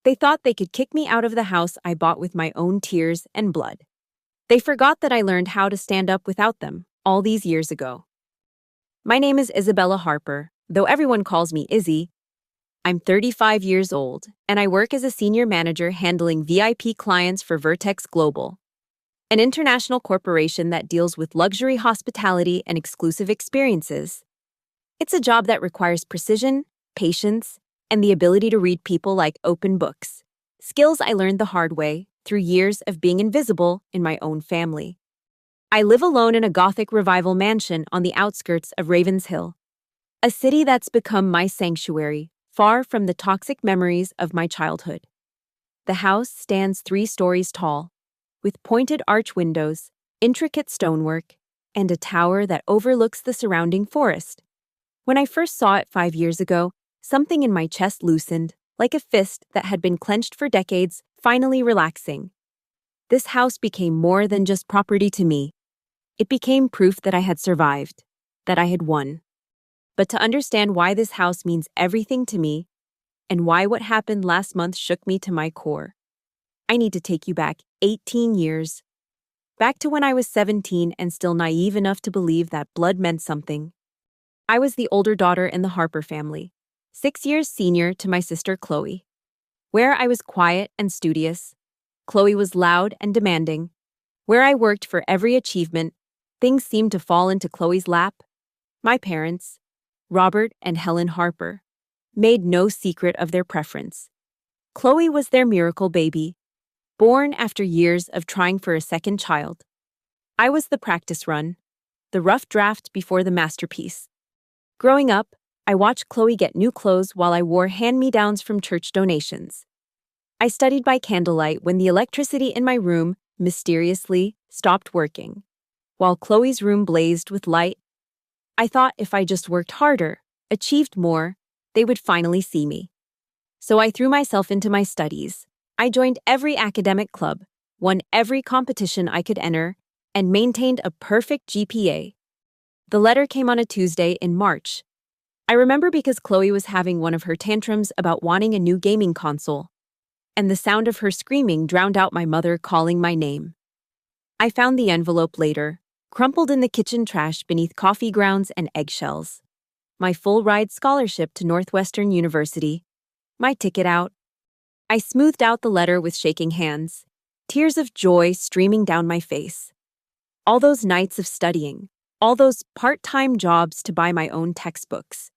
They thought they could kick me out of the house I bought with my own tears and blood. They forgot that I learned how to stand up without them all these years ago. My name is Isabella Harper, though everyone calls me Izzy. I'm 35 years old, and I work as a senior manager handling VIP clients for Vertex Global, an international corporation that deals with luxury hospitality and exclusive experiences. It's a job that requires precision, patience, and the ability to read people like open books, skills I learned the hard way through years of being invisible in my own family. I live alone in a Gothic revival mansion on the outskirts of Ravens Hill, a city that's become my sanctuary, far from the toxic memories of my childhood. The house stands 3 stories tall, with pointed arch windows, intricate stonework, and a tower that overlooks the surrounding forest. When I first saw it 5 years ago, something in my chest loosened, like a fist that had been clenched for decades, finally relaxing. This house became more than just property to me. It became proof that I had survived, that I had won. But to understand why this house means everything to me, and why what happened last month shook me to my core, I need to take you back 18 years. Back to when I was 17 and still naive enough to believe that blood meant something. I was the older daughter in the Harper family, 6 years senior to my sister Chloe. Where I was quiet and studious, Chloe was loud and demanding. Where I worked for every achievement, things seemed to fall into Chloe's lap. My parents, Robert and Helen Harper, made no secret of their preference. Chloe was their miracle baby, born after years of trying for a second child. I was the practice run, the rough draft before the masterpiece. Growing up, I watched Chloe get new clothes while I wore hand-me-downs from church donations. I studied by candlelight when the electricity in my room mysteriously stopped working, while Chloe's room blazed with light. I thought if I just worked harder, achieved more, they would finally see me. So I threw myself into my studies. I joined every academic club, won every competition I could enter, and maintained a perfect GPA. The letter came on a Tuesday in March. I remember because Chloe was having one of her tantrums about wanting a new gaming console, and the sound of her screaming drowned out my mother calling my name. I found the envelope later, crumpled in the kitchen trash beneath coffee grounds and eggshells. My full-ride scholarship to Northwestern University. My ticket out. I smoothed out the letter with shaking hands, tears of joy streaming down my face. All those nights of studying, all those part-time jobs to buy my own textbooks.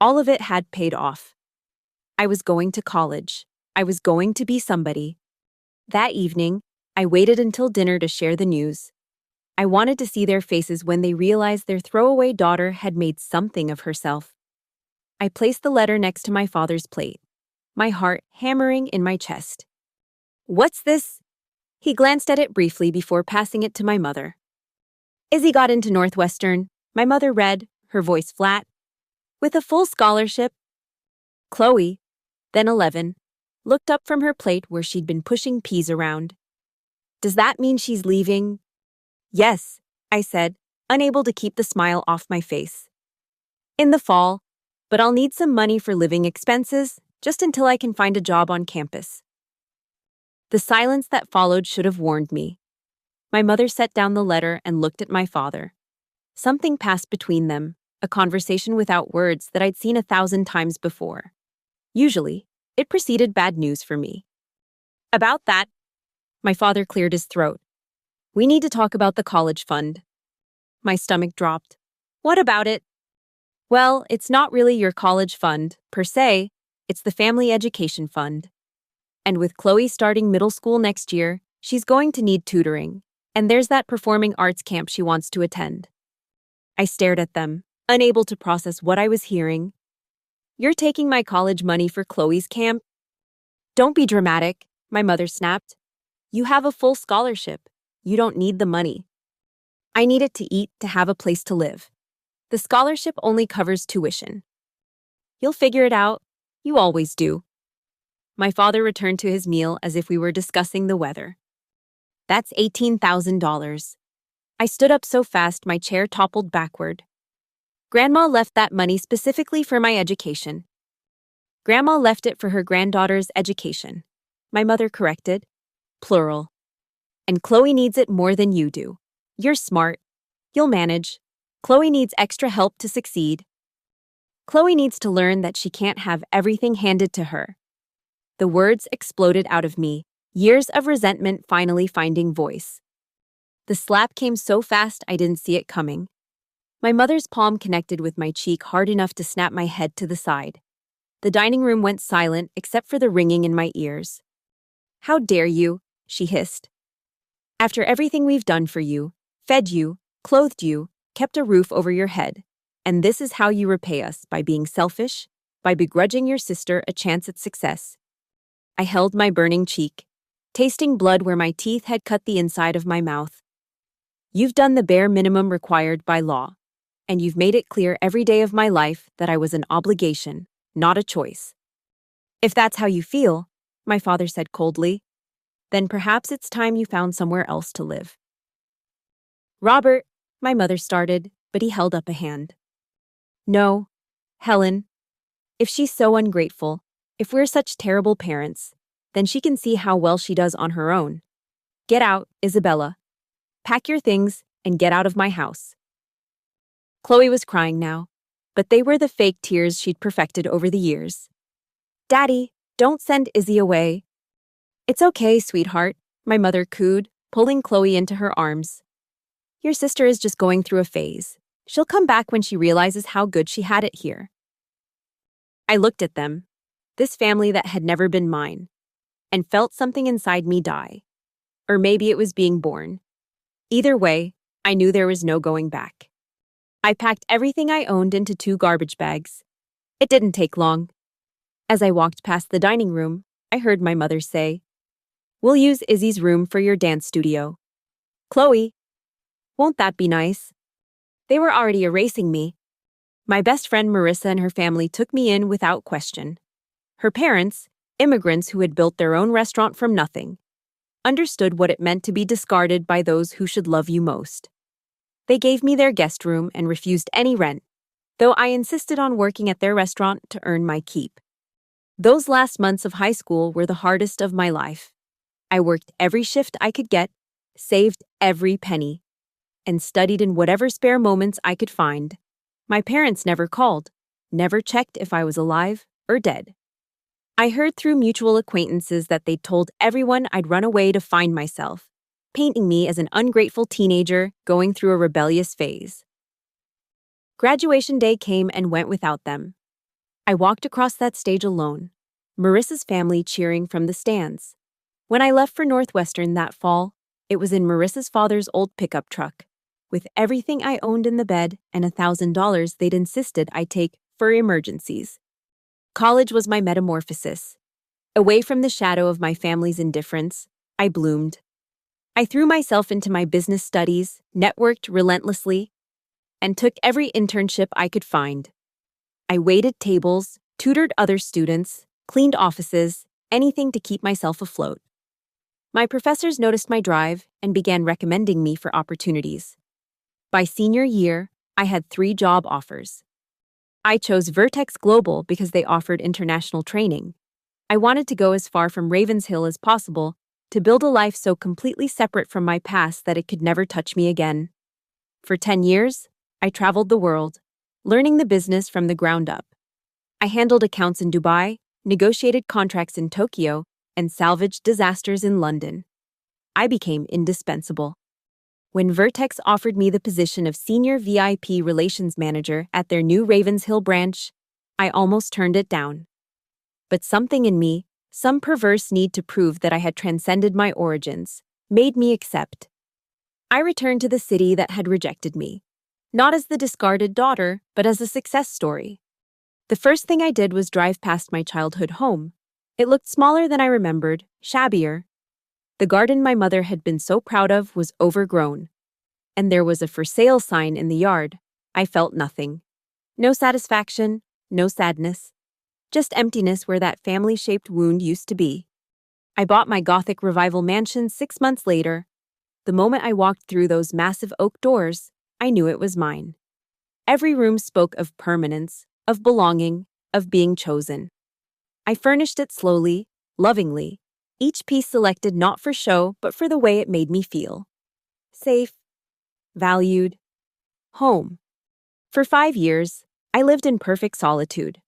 All of it had paid off. I was going to college. I was going to be somebody. That evening, I waited until dinner to share the news. I wanted to see their faces when they realized their throwaway daughter had made something of herself. I placed the letter next to my father's plate, my heart hammering in my chest. "What's this?" He glanced at it briefly before passing it to my mother. "Izzy got into Northwestern," my mother read, her voice flat. "With a full scholarship." Chloe, then 11, looked up from her plate where she'd been pushing peas around. "Does that mean she's leaving?" "Yes," I said, unable to keep the smile off my face. "In the fall, but I'll need some money for living expenses, just until I can find a job on campus." The silence that followed should have warned me. My mother set down the letter and looked at my father. Something passed between them, a conversation without words that I'd seen 1,000 times before. Usually, it preceded bad news for me. "About that," my father cleared his throat. "We need to talk about the college fund." My stomach dropped. "What about it?" "Well, it's not really your college fund, per se. It's the family education fund. And with Chloe starting middle school next year, she's going to need tutoring. And there's that performing arts camp she wants to attend." I stared at them, unable to process what I was hearing. "You're taking my college money for Chloe's camp?" "Don't be dramatic," my mother snapped. "You have a full scholarship. You don't need the money." "I need it to eat, to have a place to live. The scholarship only covers tuition." "You'll figure it out. You always do." My father returned to his meal as if we were discussing the weather. "That's $18,000. I stood up so fast my chair toppled backward. "Grandma left that money specifically for my education." Grandma left it for her granddaughter's education. My mother corrected. Plural. And Chloe needs it more than you do. You're smart. You'll manage. Chloe needs extra help to succeed. Chloe needs to learn that she can't have everything handed to her. The words exploded out of me, years of resentment finally finding voice. The slap came so fast I didn't see it coming. My mother's palm connected with my cheek hard enough to snap my head to the side. The dining room went silent except for the ringing in my ears. "How dare you?" she hissed. "After everything we've done for you, fed you, clothed you, kept a roof over your head, and this is how you repay us, by being selfish, by begrudging your sister a chance at success." I held my burning cheek, tasting blood where my teeth had cut the inside of my mouth. "You've done the bare minimum required by law, and you've made it clear every day of my life that I was an obligation, not a choice." "If that's how you feel," my father said coldly, "then perhaps it's time you found somewhere else to live." "Robert," my mother started, but he held up a hand. "No, Helen. If she's so ungrateful, if we're such terrible parents, then she can see how well she does on her own. Get out, Isabella. Pack your things and get out of my house." Chloe was crying now, but they were the fake tears she'd perfected over the years. "Daddy, don't send Izzy away." "It's okay, sweetheart," my mother cooed, pulling Chloe into her arms. "Your sister is just going through a phase. She'll come back when she realizes how good she had it here." I looked at them, this family that had never been mine, and felt something inside me die. Or maybe it was being born. Either way, I knew there was no going back. I packed everything I owned into 2 garbage bags. It didn't take long. As I walked past the dining room, I heard my mother say, "We'll use Izzy's room for your dance studio." "Chloe, won't that be nice?" They were already erasing me. My best friend Marissa and her family took me in without question. Her parents, immigrants who had built their own restaurant from nothing, understood what it meant to be discarded by those who should love you most. They gave me their guest room and refused any rent, though I insisted on working at their restaurant to earn my keep. Those last months of high school were the hardest of my life. I worked every shift I could get, saved every penny, and studied in whatever spare moments I could find. My parents never called, never checked if I was alive or dead. I heard through mutual acquaintances that they'd told everyone I'd run away to find myself, painting me as an ungrateful teenager going through a rebellious phase. Graduation day came and went without them. I walked across that stage alone, Marissa's family cheering from the stands. When I left for Northwestern that fall, it was in Marissa's father's old pickup truck, with everything I owned in the bed and $1,000 they'd insisted I take for emergencies. College was my metamorphosis. Away from the shadow of my family's indifference, I bloomed. I threw myself into my business studies, networked relentlessly, and took every internship I could find. I waited tables, tutored other students, cleaned offices, anything to keep myself afloat. My professors noticed my drive and began recommending me for opportunities. By senior year, I had 3 job offers. I chose Vertex Global because they offered international training. I wanted to go as far from Ravenshill as possible to build a life so completely separate from my past that it could never touch me again. For 10 years, I traveled the world, learning the business from the ground up. I handled accounts in Dubai, negotiated contracts in Tokyo, and salvaged disasters in London. I became indispensable. When Vertex offered me the position of Senior VIP Relations Manager at their new Ravenshill branch, I almost turned it down. But something in me, some perverse need to prove that I had transcended my origins, made me accept. I returned to the city that had rejected me, not as the discarded daughter, but as a success story. The first thing I did was drive past my childhood home. It looked smaller than I remembered, shabbier. The garden my mother had been so proud of was overgrown, and there was a for sale sign in the yard. I felt nothing. No satisfaction, no sadness. Just emptiness where that family-shaped wound used to be. I bought my Gothic Revival mansion 6 months later. The moment I walked through those massive oak doors, I knew it was mine. Every room spoke of permanence, of belonging, of being chosen. I furnished it slowly, lovingly, each piece selected not for show but for the way it made me feel. Safe, valued, home. For 5 years, I lived in perfect solitude.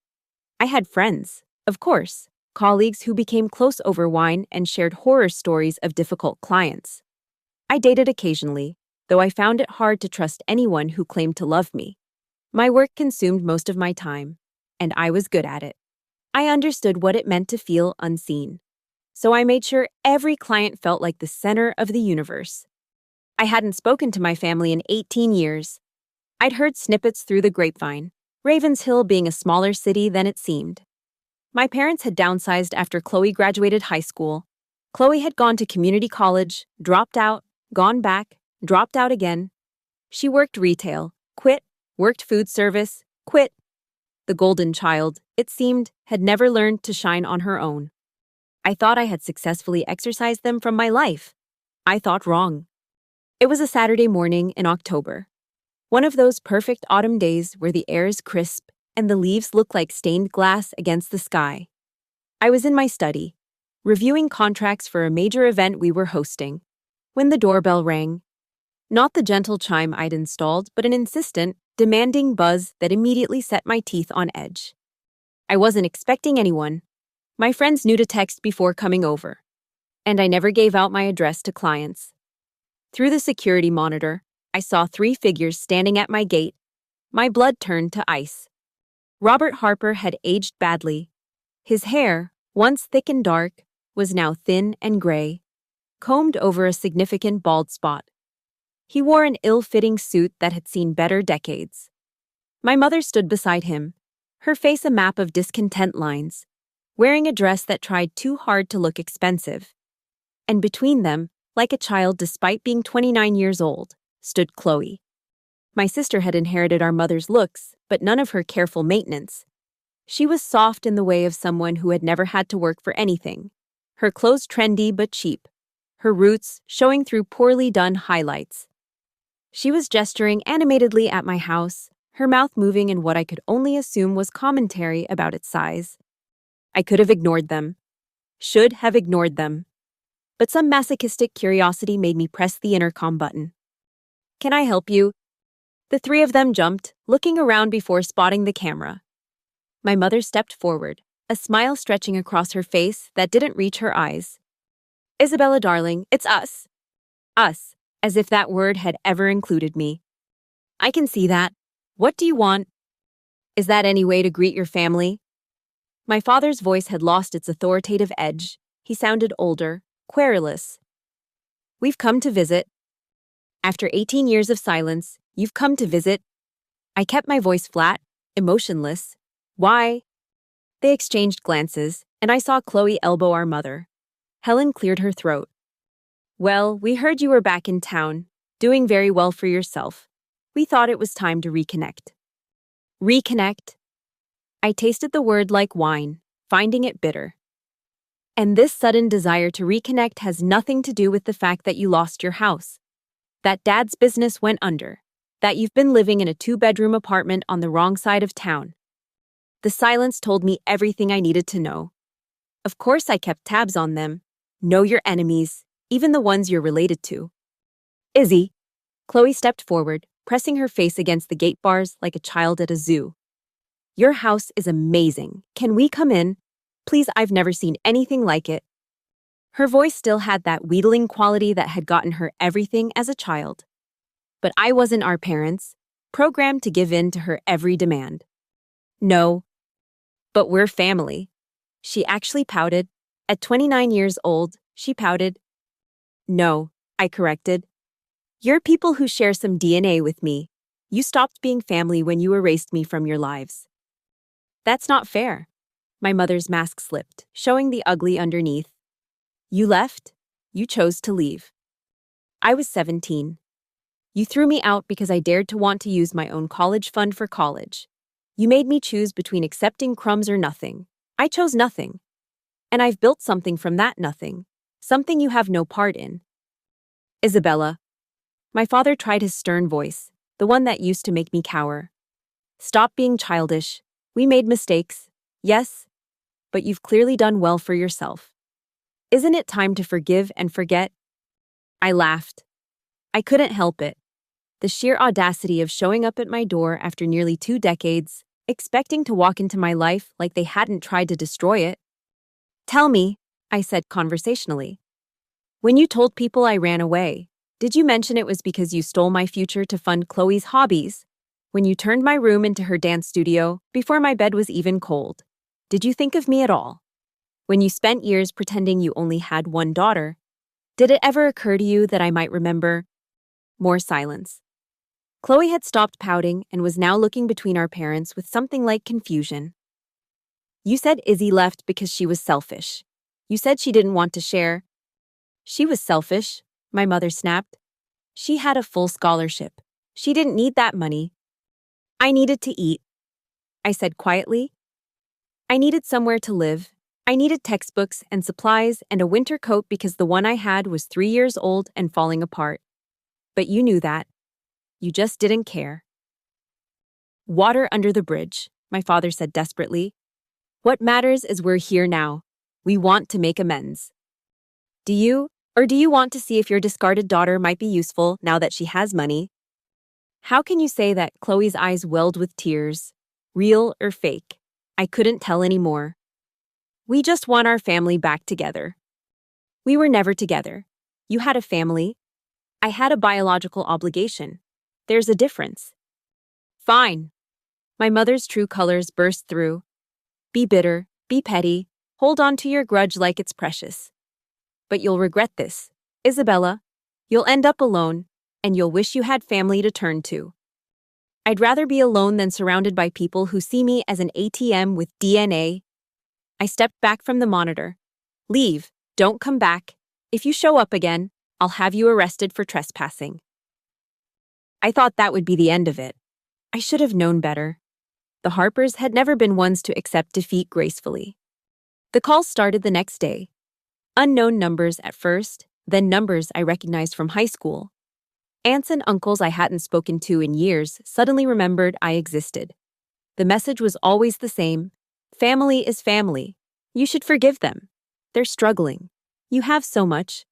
I had friends, of course, colleagues who became close over wine and shared horror stories of difficult clients. I dated occasionally, though I found it hard to trust anyone who claimed to love me. My work consumed most of my time, and I was good at it. I understood what it meant to feel unseen. So I made sure every client felt like the center of the universe. I hadn't spoken to my family in 18 years. I'd heard snippets through the grapevine, Ravens Hill being a smaller city than it seemed. My parents had downsized after Chloe graduated high school. Chloe had gone to community college, dropped out, gone back, dropped out again. She worked retail, quit, worked food service, quit. The golden child, it seemed, had never learned to shine on her own. I thought I had successfully exorcised them from my life. I thought wrong. It was a Saturday morning in October. One of those perfect autumn days where the air is crisp and the leaves look like stained glass against the sky. I was in my study, reviewing contracts for a major event we were hosting, when the doorbell rang. Not the gentle chime I'd installed, but an insistent, demanding buzz that immediately set my teeth on edge. I wasn't expecting anyone. My friends knew to text before coming over, and I never gave out my address to clients. Through the security monitor, I saw 3 figures standing at my gate. My blood turned to ice. Robert Harper had aged badly. His hair, once thick and dark, was now thin and gray, combed over a significant bald spot. He wore an ill-fitting suit that had seen better decades. My mother stood beside him, her face a map of discontent lines, wearing a dress that tried too hard to look expensive. And between them, like a child despite being 29 years old, stood Chloe. My sister had inherited our mother's looks, but none of her careful maintenance. She was soft in the way of someone who had never had to work for anything. Her clothes trendy but cheap, her roots showing through poorly done highlights. She was gesturing animatedly at my house, her mouth moving in what I could only assume was commentary about its size. I could have ignored them. Should have ignored them. But some masochistic curiosity made me press the intercom button. "Can I help you?" The 3 of them jumped, looking around before spotting the camera. My mother stepped forward, a smile stretching across her face that didn't reach her eyes. "Isabella, darling, it's us." Us, as if that word had ever included me. "I can see that. What do you want? Is that any way to greet your family?" My father's voice had lost its authoritative edge. He sounded older, querulous. "We've come to visit." "After 18 years of silence, you've come to visit." I kept my voice flat, emotionless. "Why?" They exchanged glances, and I saw Chloe elbow our mother. Helen cleared her throat. "Well, we heard you were back in town, doing very well for yourself. We thought it was time to reconnect." Reconnect? I tasted the word like wine, finding it bitter. And this sudden desire to reconnect has nothing to do with the fact that you lost your house, that Dad's business went under, that you've been living in a 2-bedroom apartment on the wrong side of town. The silence told me everything I needed to know. Of course I kept tabs on them. Know your enemies, even the ones you're related to. "Izzy." Chloe stepped forward, pressing her face against the gate bars like a child at a zoo. "Your house is amazing. Can we come in? Please, I've never seen anything like it." Her voice still had that wheedling quality that had gotten her everything as a child. But I wasn't our parents, programmed to give in to her every demand. "No. But we're family." She actually pouted. At 29 years old, she pouted. "No," I corrected. "You're people who share some DNA with me. You stopped being family when you erased me from your lives." "That's not fair." My mother's mask slipped, showing the ugly underneath. "You left. You chose to leave. I was 17. You threw me out because I dared to want to use my own college fund for college. You made me choose between accepting crumbs or nothing. I chose nothing. And I've built something from that nothing, something you have no part in." "Isabella." My father tried his stern voice, the one that used to make me cower. "Stop being childish. We made mistakes. Yes. but you've clearly done well for yourself. Isn't it time to forgive and forget?" I laughed. I couldn't help it. The sheer audacity of showing up at my door after nearly 2 decades, expecting to walk into my life like they hadn't tried to destroy it. "Tell me," I said conversationally, "when you told people I ran away, did you mention it was because you stole my future to fund Chloe's hobbies? When you turned my room into her dance studio before my bed was even cold, did you think of me at all? When you spent years pretending you only had one daughter, did it ever occur to you that I might remember?" More silence. Chloe had stopped pouting and was now looking between our parents with something like confusion. "You said Izzy left because she was selfish. You said she didn't want to share." "She was selfish," my mother snapped. "She had a full scholarship. She didn't need that money. I needed to eat," I said quietly. "I needed somewhere to live. I needed textbooks and supplies and a winter coat because the one I had was 3 years old and falling apart. But you knew that. You just didn't care." "Water under the bridge," my father said desperately. "What matters is we're here now. We want to make amends. Do you want to see if your discarded daughter might be useful now that she has money?" How can you say that? Chloe's eyes welled with tears. Real or fake? I couldn't tell anymore. "We just want our family back together." "We were never together. You had a family. I had a biological obligation. There's a difference." "Fine." My mother's true colors burst through. "Be bitter, be petty, hold on to your grudge like it's precious. But you'll regret this, Isabella. You'll end up alone, and you'll wish you had family to turn to." "I'd rather be alone than surrounded by people who see me as an ATM with DNA. I stepped back from the monitor. "Leave, don't come back. If you show up again, I'll have you arrested for trespassing." I thought that would be the end of it. I should have known better. The Harpers had never been ones to accept defeat gracefully. The calls started the next day. Unknown numbers at first, then numbers I recognized from high school. Aunts and uncles I hadn't spoken to in years suddenly remembered I existed. The message was always the same. Family is family. You should forgive them. They're struggling. You have so much.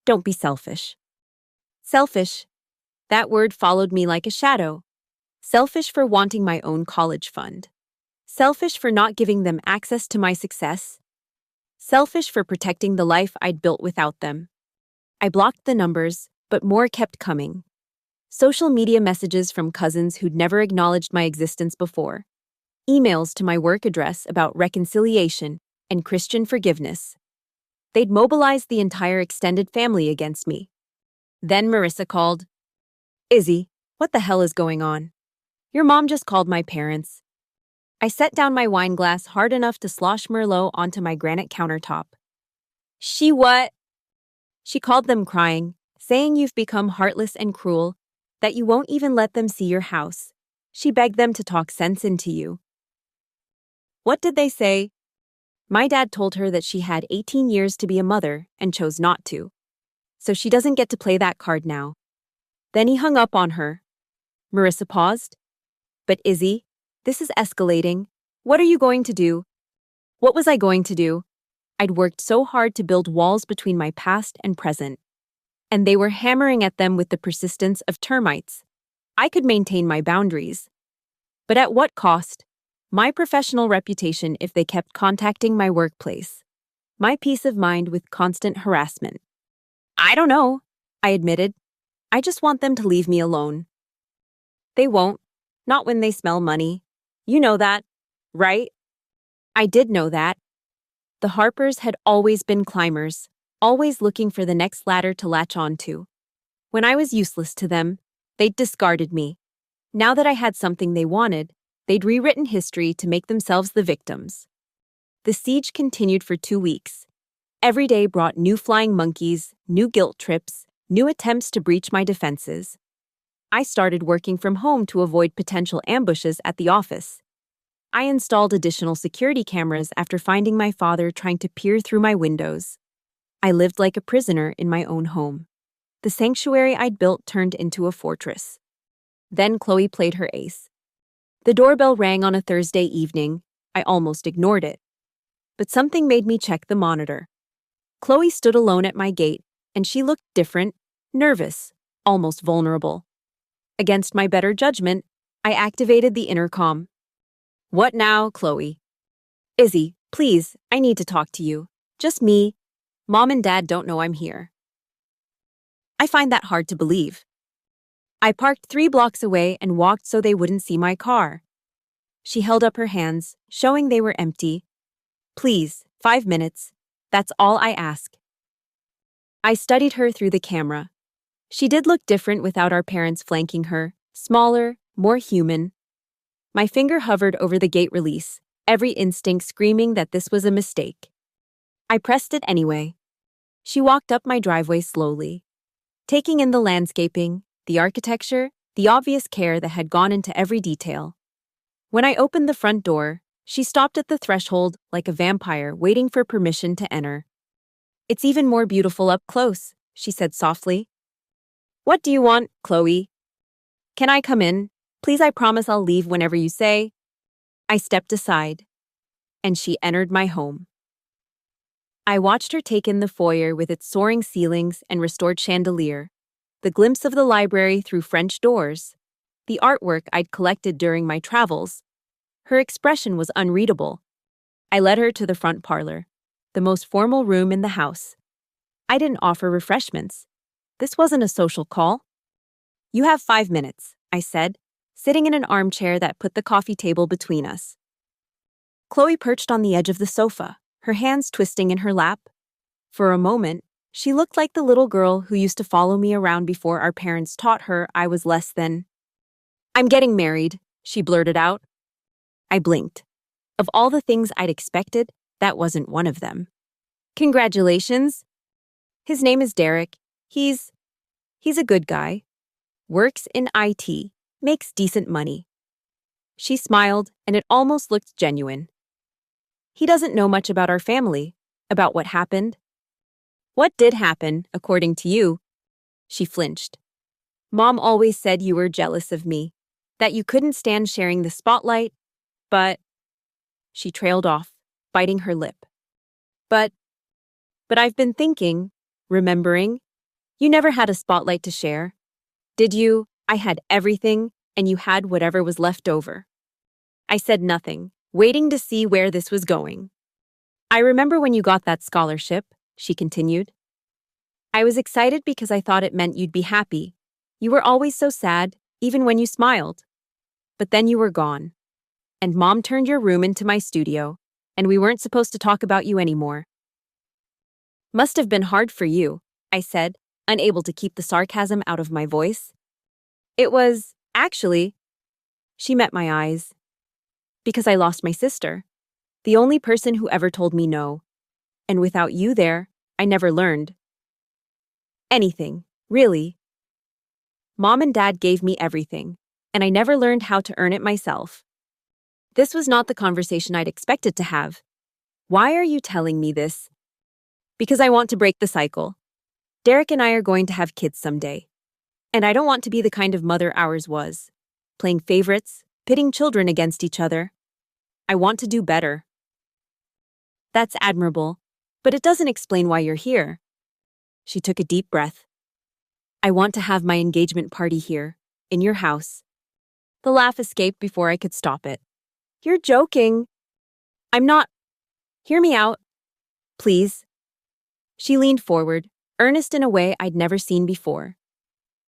Don't be selfish. Selfish. That word followed me like a shadow. Selfish for wanting my own college fund. Selfish for not giving them access to my success. Selfish for protecting the life I'd built without them. I blocked the numbers, but more kept coming. Social media messages from cousins who'd never acknowledged my existence before. Emails to my work address about reconciliation and Christian forgiveness. They'd mobilized the entire extended family against me. Then Marissa called. "Izzy, what the hell is going on? Your mom just called my parents." I set down my wine glass hard enough to slosh Merlot onto my granite countertop. "She what?" "She called them crying, saying you've become heartless and cruel, that you won't even let them see your house. She begged them to talk sense into you." "What did they say?" "My dad told her that she had 18 years to be a mother and chose not to. So she doesn't get to play that card now." Then he hung up on her. Marissa paused. "But Izzy, this is escalating. What are you going to do?" What was I going to do? I'd worked so hard to build walls between my past and present. And they were hammering at them with the persistence of termites. I could maintain my boundaries. But at what cost? My professional reputation if they kept contacting my workplace. My peace of mind with constant harassment. "I don't know," I admitted. "I just want them to leave me alone." "They won't. Not when they smell money. You know that, right?" I did know that. The Harpers had always been climbers, always looking for the next ladder to latch onto. When I was useless to them, they'd discarded me. Now that I had something they wanted, they'd rewritten history to make themselves the victims. The siege continued for 2 weeks. Every day brought new flying monkeys, new guilt trips, new attempts to breach my defenses. I started working from home to avoid potential ambushes at the office. I installed additional security cameras after finding my father trying to peer through my windows. I lived like a prisoner in my own home. The sanctuary I'd built turned into a fortress. Then Chloe played her ace. The doorbell rang on a Thursday evening. I almost ignored it. but something made me check the monitor. Chloe stood alone at my gate, and she looked different, nervous, almost vulnerable. Against my better judgment, I activated the intercom. "What now, Chloe?" "Izzy, please, I need to talk to you. Just me. Mom and Dad don't know I'm here." I find that hard to believe. I parked 3 blocks away and walked so they wouldn't see my car. She held up her hands, showing they were empty. "Please, 5 minutes. That's all I ask." I studied her through the camera. She did look different without our parents flanking her, smaller, more human. My finger hovered over the gate release, every instinct screaming that this was a mistake. I pressed it anyway. She walked up my driveway slowly, taking in the landscaping, the architecture, the obvious care that had gone into every detail. When I opened the front door, she stopped at the threshold like a vampire waiting for permission to enter. "It's even more beautiful up close," she said softly. "What do you want, Chloe?" "Can I come in? Please, I promise I'll leave whenever you say." I stepped aside, and she entered my home. I watched her take in the foyer with its soaring ceilings and restored chandelier, the glimpse of the library through French doors, the artwork I'd collected during my travels. Her expression was unreadable. I led her to the front parlor, the most formal room in the house. I didn't offer refreshments. This wasn't a social call. "You have 5 minutes," I said, sitting in an armchair that put the coffee table between us. Chloe perched on the edge of the sofa, her hands twisting in her lap. For a moment, she looked like the little girl who used to follow me around before our parents taught her I was less than. "I'm getting married," she blurted out. I blinked. Of all the things I'd expected, that wasn't one of them. "Congratulations. His name is Derek. He's a good guy. Works in IT, makes decent money." She smiled, and it almost looked genuine. "He doesn't know much about our family, about what happened." "What did happen, according to you?" She flinched. "Mom always said you were jealous of me, that you couldn't stand sharing the spotlight, but—" She trailed off, biting her lip. But I've been thinking, remembering, you never had a spotlight to share. Did you? I had everything, and you had whatever was left over." I said nothing, waiting to see where this was going. "I remember when you got that scholarship," she continued. "I was excited because I thought it meant you'd be happy. You were always so sad, even when you smiled. But then you were gone. And Mom turned your room into my studio, and we weren't supposed to talk about you anymore." "Must have been hard for you," I said, unable to keep the sarcasm out of my voice. "It was, actually." She met my eyes. "Because I lost my sister, the only person who ever told me no. And without you there, I never learned anything, really. Mom and Dad gave me everything, and I never learned how to earn it myself." This was not the conversation I'd expected to have. "Why are you telling me this?" "Because I want to break the cycle. Derek and I are going to have kids someday. And I don't want to be the kind of mother ours was, playing favorites, pitting children against each other. I want to do better." "That's admirable, but it doesn't explain why you're here." She took a deep breath. "I want to have my engagement party here, in your house." The laugh escaped before I could stop it. "You're joking." "I'm not. Hear me out. Please." She leaned forward, earnest in a way I'd never seen before.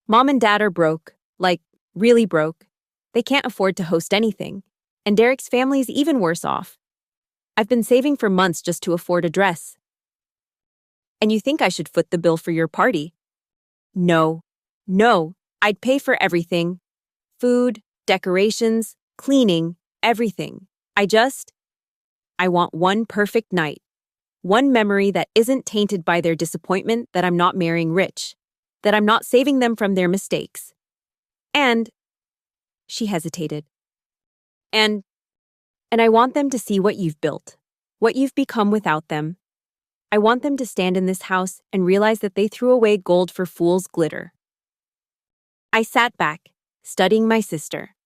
"Mom and Dad are broke, like, really broke. They can't afford to host anything, and Derek's family's even worse off. I've been saving for months just to afford a dress." "And you think I should foot the bill for your party?" No, I'd pay for everything. Food, decorations, cleaning, everything. I want one perfect night. One memory that isn't tainted by their disappointment that I'm not marrying rich, that I'm not saving them from their mistakes. And," she hesitated, and I want them to see what you've built, what you've become without them. I want them to stand in this house and realize that they threw away gold for fool's glitter." I sat back, studying my sister.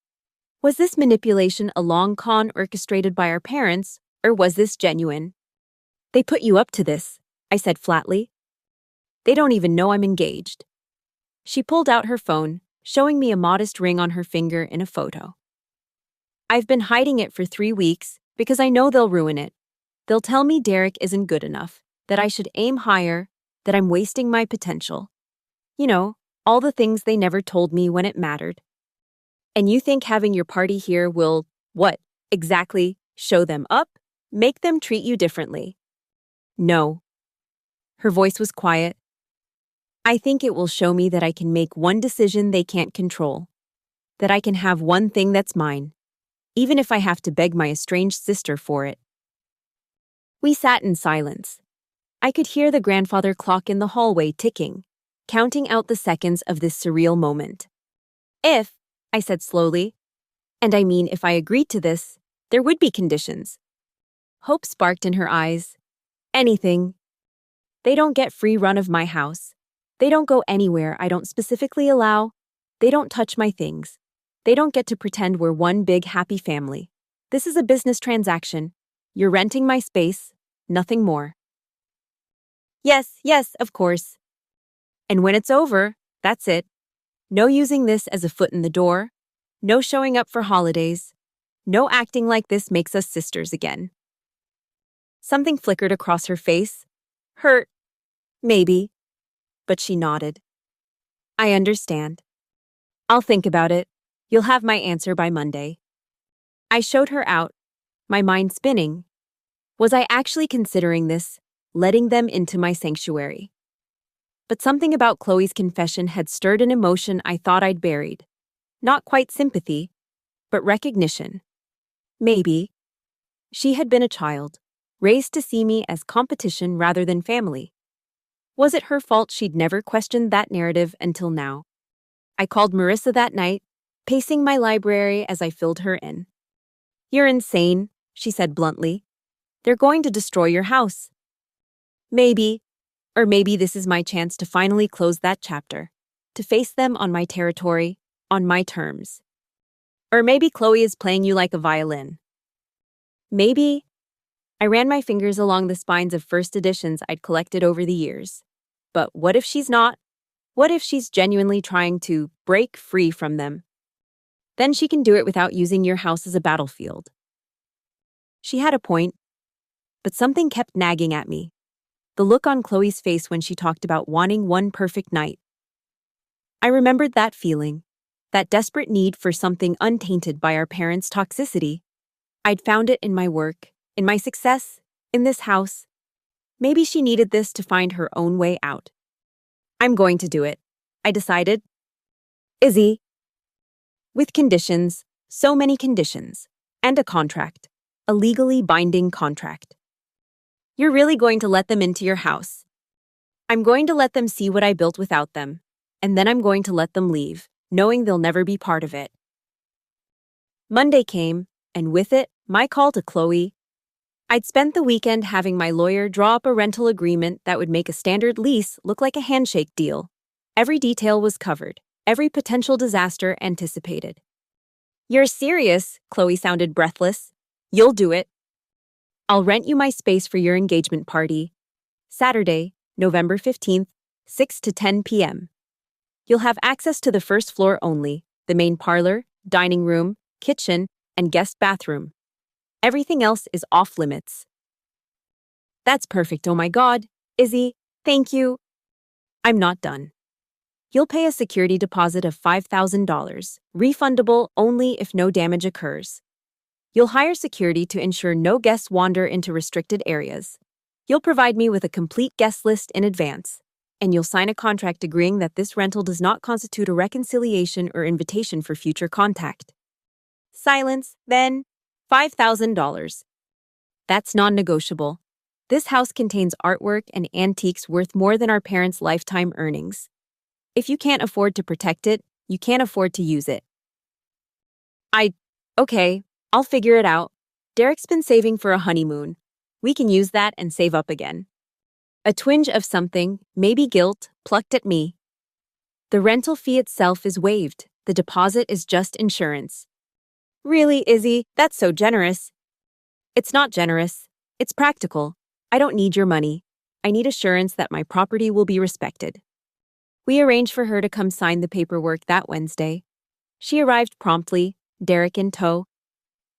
Was this manipulation a long con orchestrated by our parents, or was this genuine? They put you up to this, I said flatly. They don't even know I'm engaged. She pulled out her phone, showing me a modest ring on her finger in a photo. I've been hiding it for 3 weeks because I know they'll ruin it. They'll tell me Derek isn't good enough, that I should aim higher, that I'm wasting my potential. You know, all the things they never told me when it mattered. And you think having your party here will, what, exactly, show them up? Make them treat you differently? No. Her voice was quiet. I think it will show me that I can make one decision they can't control. That I can have one thing that's mine, even if I have to beg my estranged sister for it. We sat in silence. I could hear the grandfather clock in the hallway ticking, counting out the seconds of this surreal moment. If, I said slowly, and I mean if I agreed to this, there would be conditions. Hope sparked in her eyes. Anything. They don't get free run of my house. They don't go anywhere I don't specifically allow. They don't touch my things. They don't get to pretend we're one big happy family. This is a business transaction. You're renting my space, nothing more. Yes, of course. And when it's over, that's it. No using this as a foot in the door. No showing up for holidays. No acting like this makes us sisters again. Something flickered across her face. Hurt. Maybe. But she nodded. I understand. I'll think about it. You'll have my answer by Monday. I showed her out, my mind spinning. Was I actually considering this, letting them into my sanctuary? But something about Chloe's confession had stirred an emotion I thought I'd buried. Not quite sympathy, but recognition. Maybe. She had been a child, raised to see me as competition rather than family. Was it her fault she'd never questioned that narrative until now? I called Marissa that night, pacing my library as I filled her in. You're insane, she said bluntly. They're going to destroy your house. Maybe, or maybe this is my chance to finally close that chapter, to face them on my territory, on my terms. Or maybe Chloe is playing you like a violin. Maybe. I ran my fingers along the spines of first editions I'd collected over the years. But what if she's not? What if she's genuinely trying to break free from them? Then she can do it without using your house as a battlefield. She had a point, but something kept nagging at me. The look on Chloe's face when she talked about wanting one perfect night. I remembered that feeling, that desperate need for something untainted by our parents' toxicity. I'd found it in my work, in my success, in this house. Maybe she needed this to find her own way out. I'm going to do it, I decided. Izzy. With conditions, so many conditions, and a contract, a legally binding contract. You're really going to let them into your house. I'm going to let them see what I built without them, and then I'm going to let them leave, knowing they'll never be part of it. Monday came, and with it, my call to Chloe. I'd spent the weekend having my lawyer draw up a rental agreement that would make a standard lease look like a handshake deal. Every detail was covered, every potential disaster anticipated. You're serious, Chloe sounded breathless. You'll do it. I'll rent you my space for your engagement party. Saturday, November 15th, 6 to 10 p.m. You'll have access to the first floor only, the main parlor, dining room, kitchen, and guest bathroom. Everything else is off limits. That's perfect, oh my God. Izzy, thank you. I'm not done. You'll pay a security deposit of $5,000, refundable only if no damage occurs. You'll hire security to ensure no guests wander into restricted areas. You'll provide me with a complete guest list in advance, and you'll sign a contract agreeing that this rental does not constitute a reconciliation or invitation for future contact. Silence, then $5,000. That's non-negotiable. This house contains artwork and antiques worth more than our parents' lifetime earnings. If you can't afford to protect it, you can't afford to use it. Okay, I'll figure it out. Derek's been saving for a honeymoon. We can use that and save up again. A twinge of something, maybe guilt, plucked at me. The rental fee itself is waived. The deposit is just insurance. Really, Izzy, that's so generous. It's not generous. It's practical. I don't need your money. I need assurance that my property will be respected. We arranged for her to come sign the paperwork that Wednesday. She arrived promptly, Derek in tow.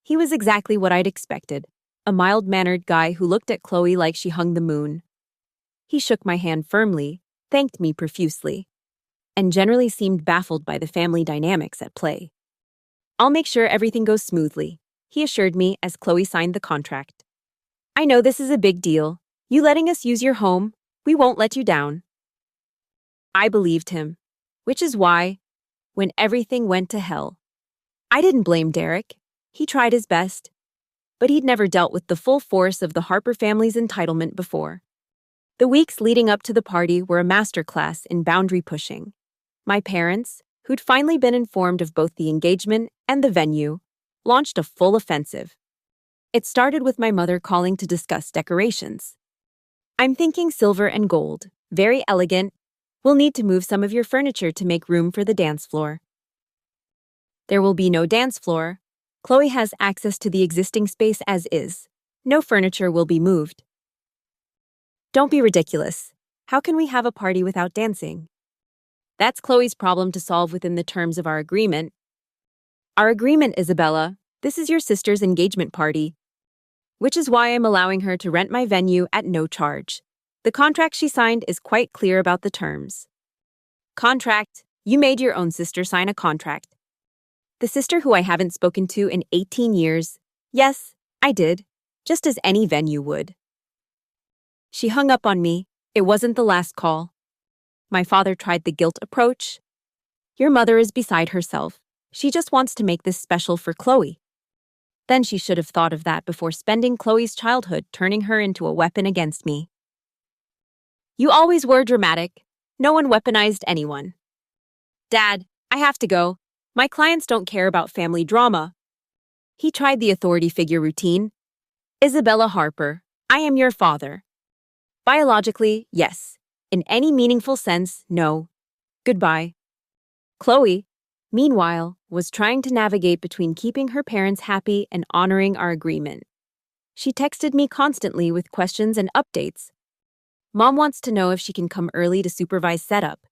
He was exactly what I'd expected, a mild-mannered guy who looked at Chloe like she hung the moon. He shook my hand firmly, thanked me profusely, and generally seemed baffled by the family dynamics at play. "I'll make sure everything goes smoothly," he assured me as Chloe signed the contract. "I know this is a big deal. You letting us use your home, we won't let you down." I believed him, which is why, when everything went to hell, I didn't blame Derek. He tried his best, but he'd never dealt with the full force of the Harper family's entitlement before. The weeks leading up to the party were a masterclass in boundary pushing. My parents, who'd finally been informed of both the engagement and the venue, launched a full offensive. It started with my mother calling to discuss decorations. "I'm thinking silver and gold, very elegant. We'll need to move some of your furniture to make room for the dance floor." "There will be no dance floor. Chloe has access to the existing space as is. No furniture will be moved." "Don't be ridiculous. How can we have a party without dancing?" "That's Chloe's problem to solve within the terms of our agreement." "Our agreement, Isabella. This is your sister's engagement party, which is why I'm allowing her to rent my venue at no charge. The contract she signed is quite clear about the terms." "Contract? You made your own sister sign a contract." "The sister who I haven't spoken to in 18 years. Yes, I did, just as any venue would." She hung up on me. It wasn't the last call. My father tried the guilt approach. "Your mother is beside herself. She just wants to make this special for Chloe." Then she should have thought of that before spending Chloe's childhood turning her into a weapon against me. "You always were dramatic. No one weaponized anyone." "Dad, I have to go. My clients don't care about family drama." He tried the authority figure routine. "Isabella Harper, I am your father. Biologically, yes. In any meaningful sense, no. Goodbye." Chloe, meanwhile, was trying to navigate between keeping her parents happy and honoring our agreement. She texted me constantly with questions and updates. "Mom wants to know if she can come early to supervise setup.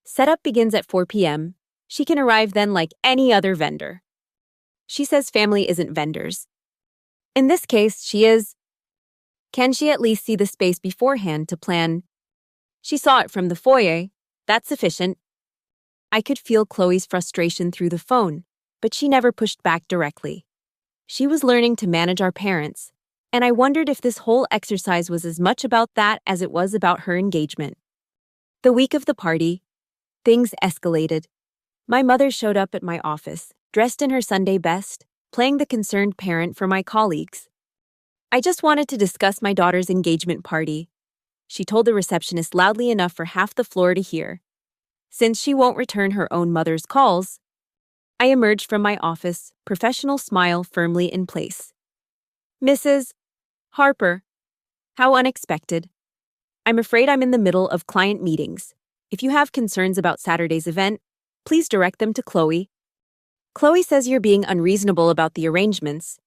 Setup begins at 4 p.m. She can arrive then like any other vendor." She says family isn't vendors. In this case, she is. Can she at least see the space beforehand to plan? She saw it from the foyer. That's sufficient. I could feel Chloe's frustration through the phone, but she never pushed back directly. She was learning to manage our parents, and I wondered if this whole exercise was as much about that as it was about her engagement. The week of the party, things escalated. My mother showed up at my office, dressed in her Sunday best, playing the concerned parent for my colleagues. "I just wanted to discuss my daughter's engagement party," she told the receptionist loudly enough for half the floor to hear. Since she won't return her own mother's calls, I emerged from my office, professional smile firmly in place. "Mrs. Harper, how unexpected. I'm afraid I'm in the middle of client meetings. If you have concerns about Saturday's event, please direct them to Chloe. Chloe says you're being unreasonable about the arrangements."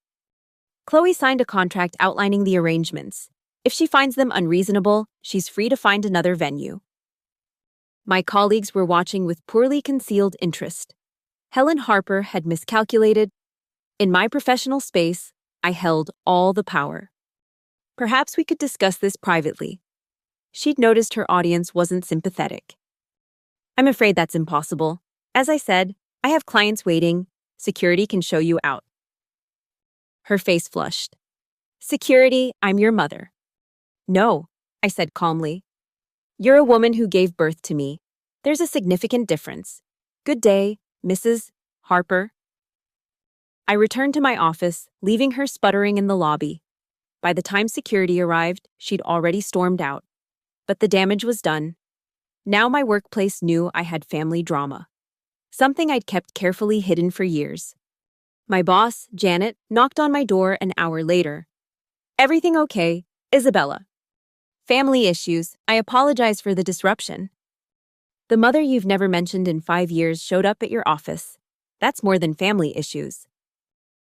Chloe signed a contract outlining the arrangements. If she finds them unreasonable, she's free to find another venue. My colleagues were watching with poorly concealed interest. Helen Harper had miscalculated. In my professional space, I held all the power. "Perhaps we could discuss this privately." She'd noticed her audience wasn't sympathetic. "I'm afraid that's impossible. As I said, I have clients waiting. Security can show you out." Her face flushed. "Security, I'm your mother." "No," I said calmly. "You're a woman who gave birth to me. There's a significant difference. Good day, Mrs. Harper." I returned to my office, leaving her sputtering in the lobby. By the time security arrived, she'd already stormed out. But the damage was done. Now my workplace knew I had family drama, something I'd kept carefully hidden for years. My boss, Janet, knocked on my door an hour later. "Everything okay, Isabella?" "Family issues. I apologize for the disruption." "The mother you've never mentioned in 5 years showed up at your office. That's more than family issues."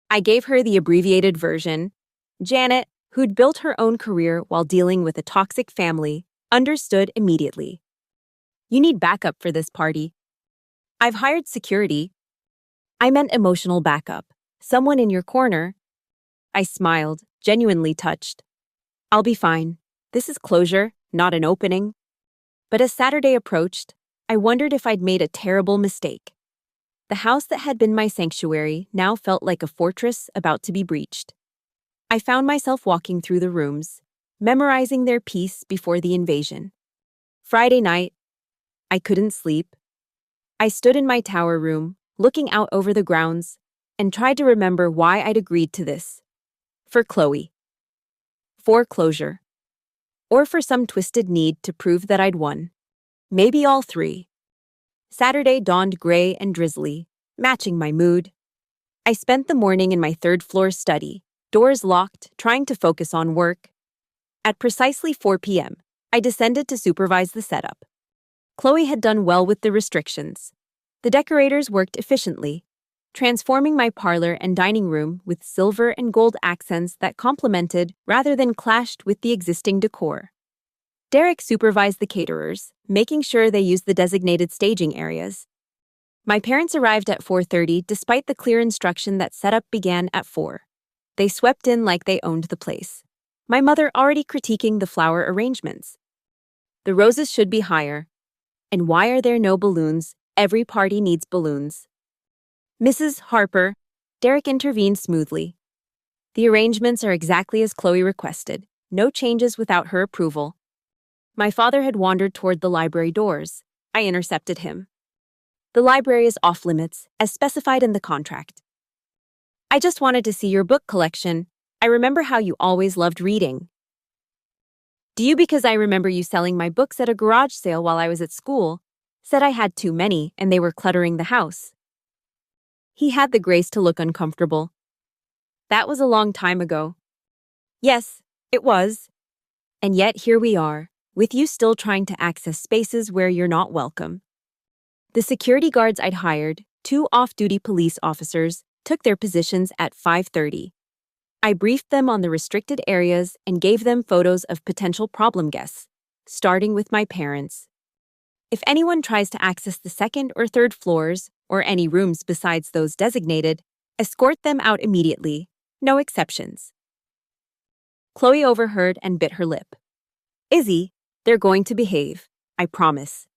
I gave her the abbreviated version. "Janet, who'd built her own career while dealing with a toxic family, understood immediately. You need backup for this party. I've hired security. I meant emotional backup. Someone in your corner. I smiled, genuinely touched. I'll be fine. This is closure, not an opening. But as Saturday approached, I wondered if I'd made a terrible mistake. The house that had been my sanctuary now felt like a fortress about to be breached. I found myself walking through the rooms, memorizing their piece before the invasion. Friday night, I couldn't sleep. I stood in my tower room, looking out over the grounds, and tried to remember why I'd agreed to this. For Chloe. For closure. Or for some twisted need to prove that I'd won. Maybe all three. Saturday dawned gray and drizzly, matching my mood. I spent the morning in my third-floor study, doors locked, trying to focus on work. At precisely 4 p.m., I descended to supervise the setup. Chloe had done well with the restrictions. The decorators worked efficiently, transforming my parlor and dining room with silver and gold accents that complemented rather than clashed with the existing decor. Derek supervised the caterers, making sure they used the designated staging areas. My parents arrived at 4:30 despite the clear instruction that setup began at 4. They swept in like they owned the place. My mother already critiquing the flower arrangements. The roses should be higher. And why are there no balloons? Every party needs balloons. Mrs. Harper, Derek intervened smoothly. The arrangements are exactly as Chloe requested, no changes without her approval. My father had wandered toward the library doors. I intercepted him. The library is off limits, as specified in the contract. I just wanted to see your book collection. I remember how you always loved reading. Do you, because I remember you selling my books at a garage sale while I was at school, said I had too many and they were cluttering the house. He had the grace to look uncomfortable. That was a long time ago. Yes, it was. And yet here we are, with you still trying to access spaces where you're not welcome. The security guards I'd hired, 2 off-duty police officers, took their positions at 5:30. I briefed them on the restricted areas and gave them photos of potential problem guests, starting with my parents. If anyone tries to access the second or third floors, or any rooms besides those designated, escort them out immediately, no exceptions. Chloe overheard and bit her lip. Izzy, they're going to behave, I promise.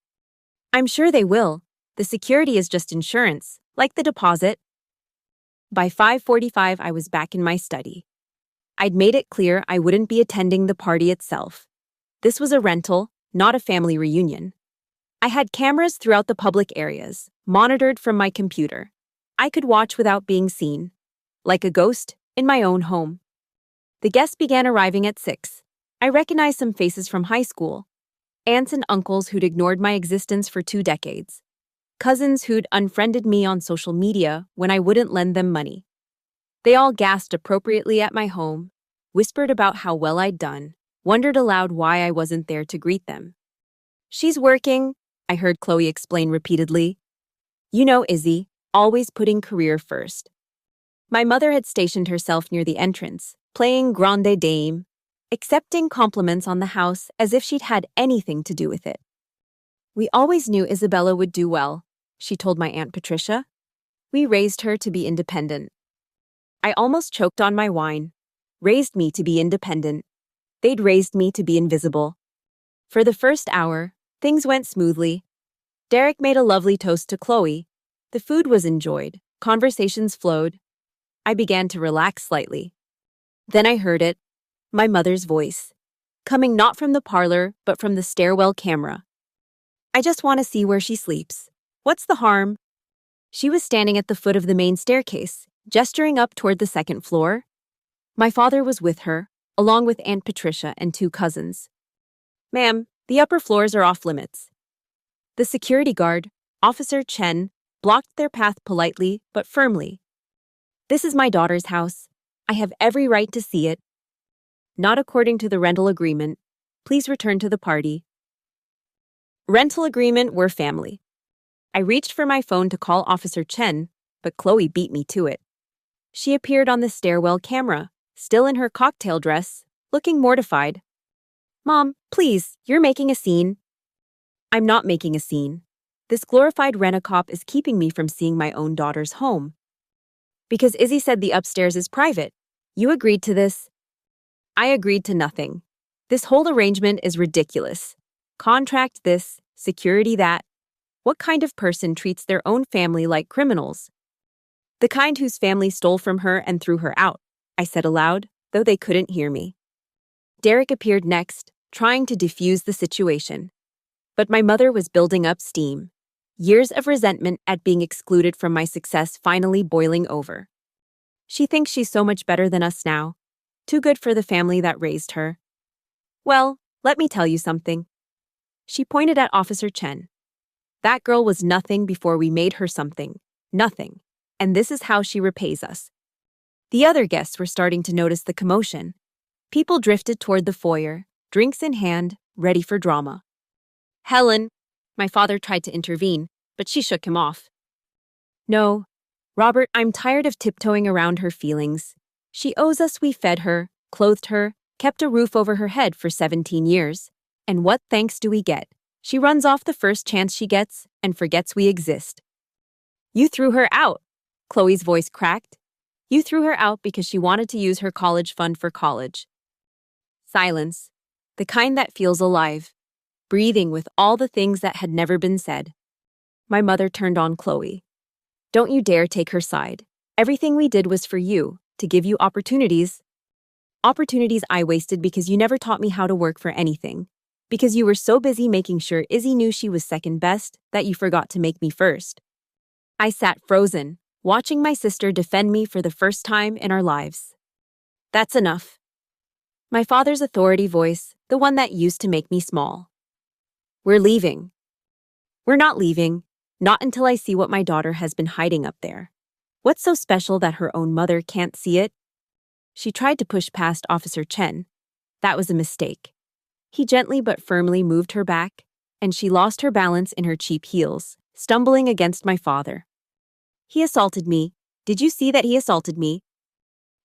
I'm sure they will. The security is just insurance, like the deposit. By 5:45, I was back in my study. I'd made it clear I wouldn't be attending the party itself. This was a rental, not a family reunion. I had cameras throughout the public areas, monitored from my computer. I could watch without being seen, like a ghost in my own home. The guests began arriving at 6. I recognized some faces from high school. Aunts and uncles who'd ignored my existence for 2 decades. Cousins who'd unfriended me on social media when I wouldn't lend them money. They all gasped appropriately at my home, whispered about how well I'd done, wondered aloud why I wasn't there to greet them. She's working, I heard Chloe explain repeatedly. You know Izzy, always putting career first. My mother had stationed herself near the entrance, playing grande dame, accepting compliments on the house as if she'd had anything to do with it. We always knew Isabella would do well, she told my Aunt Patricia. We raised her to be independent. I almost choked on my wine. Raised me to be independent. They'd raised me to be invisible. For the first hour, things went smoothly. Derek made a lovely toast to Chloe. The food was enjoyed. Conversations flowed. I began to relax slightly. Then I heard it, my mother's voice, coming not from the parlor, but from the stairwell camera. I just want to see where she sleeps. What's the harm? She was standing at the foot of the main staircase, gesturing up toward the second floor. My father was with her, along with Aunt Patricia and 2 cousins. Ma'am, the upper floors are off limits. The security guard, Officer Chen, blocked their path politely but firmly. This is my daughter's house. I have every right to see it. Not according to the rental agreement. Please return to the party. Rental agreement, we're family. I reached for my phone to call Officer Chen, but Chloe beat me to it. She appeared on the stairwell camera, still in her cocktail dress, looking mortified. Mom, please, you're making a scene. I'm not making a scene. This glorified rent-a-cop is keeping me from seeing my own daughter's home. Because Izzy said the upstairs is private. You agreed to this. I agreed to nothing. This whole arrangement is ridiculous. Contract this, security that. What kind of person treats their own family like criminals? The kind whose family stole from her and threw her out, I said aloud, though they couldn't hear me. Derek appeared next, trying to defuse the situation. But my mother was building up steam. Years of resentment at being excluded from my success finally boiling over. She thinks she's so much better than us now. Too good for the family that raised her. Well, let me tell you something. She pointed at Officer Chen. That girl was nothing before we made her something. Nothing. And this is how she repays us. The other guests were starting to notice the commotion. People drifted toward the foyer, drinks in hand, ready for drama. Helen, my father tried to intervene, but she shook him off. No, Robert, I'm tired of tiptoeing around her feelings. She owes us. We fed her, clothed her, kept a roof over her head for 17 years. And what thanks do we get? She runs off the first chance she gets and forgets we exist. You threw her out, Chloe's voice cracked. You threw her out because she wanted to use her college fund for college. Silence, the kind that feels alive, breathing with all the things that had never been said. My mother turned on Chloe. Don't you dare take her side. Everything we did was for you, to give you opportunities. Opportunities I wasted because you never taught me how to work for anything. Because you were so busy making sure Izzy knew she was second best that you forgot to make me first. I sat frozen, watching my sister defend me for the first time in our lives. That's enough. My father's authority voice, the one that used to make me small. We're leaving. We're not leaving, not until I see what my daughter has been hiding up there. What's so special that her own mother can't see it? She tried to push past Officer Chen. That was a mistake. He gently but firmly moved her back, and she lost her balance in her cheap heels, stumbling against my father. He assaulted me. Did you see that he assaulted me?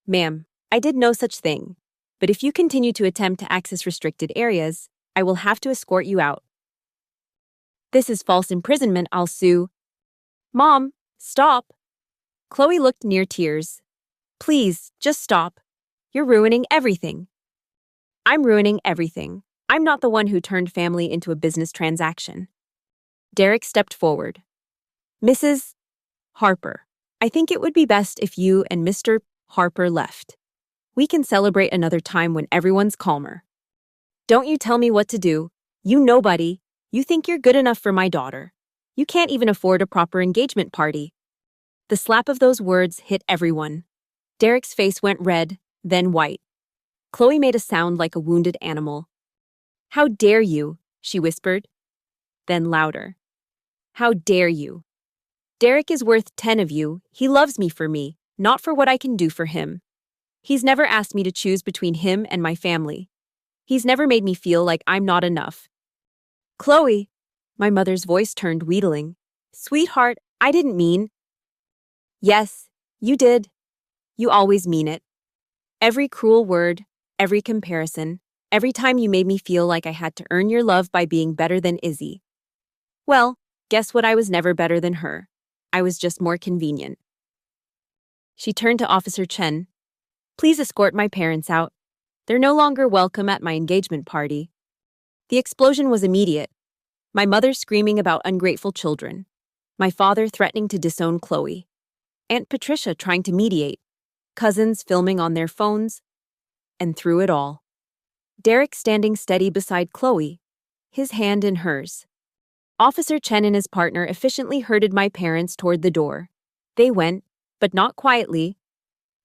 Ma'am, I did no such thing. But if you continue to attempt to access restricted areas, I will have to escort you out. This is false imprisonment. I'll sue. Mom, stop. Chloe looked near tears. Please, just stop. You're ruining everything. I'm ruining everything. I'm not the one who turned family into a business transaction. Derek stepped forward. Mrs. Harper, I think it would be best if you and Mr. Harper left. We can celebrate another time when everyone's calmer. Don't you tell me what to do. You nobody. You think you're good enough for my daughter. You can't even afford a proper engagement party. The slap of those words hit everyone. Derek's face went red, then white. Chloe made a sound like a wounded animal. How dare you, she whispered. Then louder. How dare you? Derek is worth 10 of you. He loves me for me, not for what I can do for him. He's never asked me to choose between him and my family. He's never made me feel like I'm not enough. Chloe, my mother's voice turned wheedling. Sweetheart, I didn't mean. Yes, you did. You always mean it. Every cruel word, every comparison, every time you made me feel like I had to earn your love by being better than Izzy. Well, guess what? I was never better than her. I was just more convenient. She turned to Officer Chen. Please escort my parents out. They're no longer welcome at my engagement party. The explosion was immediate. My mother screaming about ungrateful children. My father threatening to disown Chloe. Aunt Patricia trying to mediate. Cousins filming on their phones. And through it all, Derek standing steady beside Chloe, his hand in hers. Officer Chen and his partner efficiently herded my parents toward the door. They went, but not quietly.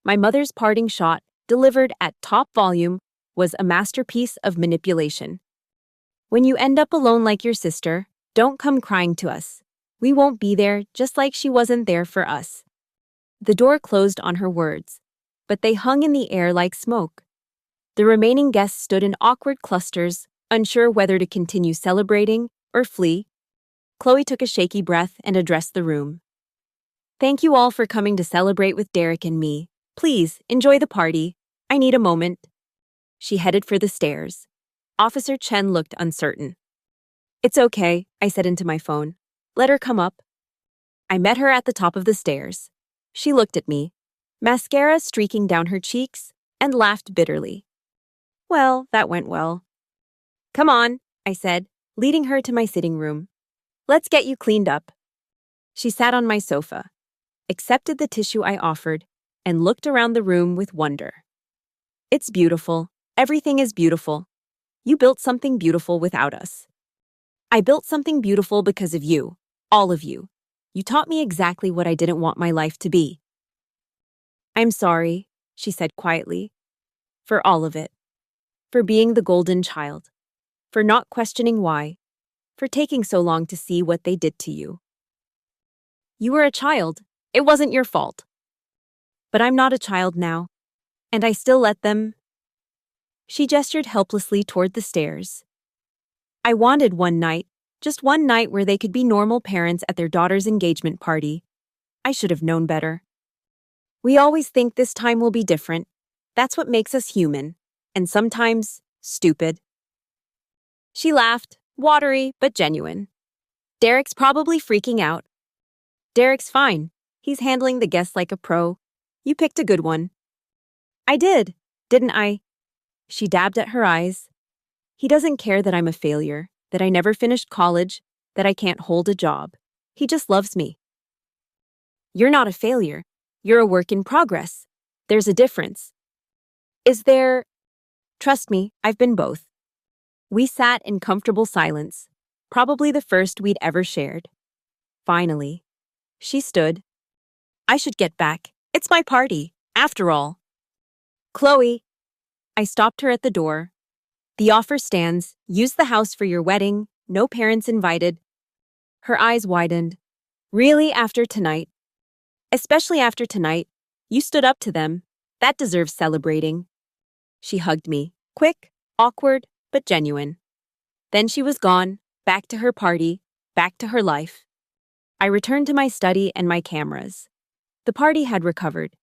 My mother's parting shot, delivered at top volume, was a masterpiece of manipulation. When you end up alone like your sister, don't come crying to us. We won't be there, just like she wasn't there for us. The door closed on her words, but they hung in the air like smoke. The remaining guests stood in awkward clusters, unsure whether to continue celebrating or flee. Chloe took a shaky breath and addressed the room. Thank you all for coming to celebrate with Derek and me. Please, enjoy the party. I need a moment. She headed for the stairs. Officer Chen looked uncertain. It's okay, I said into my phone. Let her come up. I met her at the top of the stairs. She looked at me, mascara streaking down her cheeks, and laughed bitterly. Well, that went well. Come on, I said, leading her to my sitting room. Let's get you cleaned up. She sat on my sofa, accepted the tissue I offered, and looked around the room with wonder. It's beautiful. Everything is beautiful. You built something beautiful without us. I built something beautiful because of you, all of you. You taught me exactly what I didn't want my life to be. I'm sorry, she said quietly, for all of it. For being the golden child. For not questioning why. For taking so long to see what they did to you. You were a child. It wasn't your fault. But I'm not a child now. And I still let them. She gestured helplessly toward the stairs. I wanted one night, just one night where they could be normal parents at their daughter's engagement party. I should have known better. We always think this time will be different. That's what makes us human. And sometimes, stupid. She laughed, watery but genuine. Derek's probably freaking out. Derek's fine. He's handling the guests like a pro. You picked a good one. I did, didn't I? She dabbed at her eyes. He doesn't care that I'm a failure, that I never finished college, that I can't hold a job. He just loves me. You're not a failure. You're a work in progress. There's a difference. Is there? Trust me, I've been both. We sat in comfortable silence, probably the first we'd ever shared. Finally, she stood. I should get back. It's my party, after all. Chloe. I stopped her at the door. The offer stands. Use the house for your wedding. No parents invited. Her eyes widened. Really, after tonight? Especially after tonight. You stood up to them. That deserves celebrating. She hugged me. Quick, awkward, but genuine. Then she was gone, back to her party, back to her life. I returned to my study and my cameras. The party had recovered.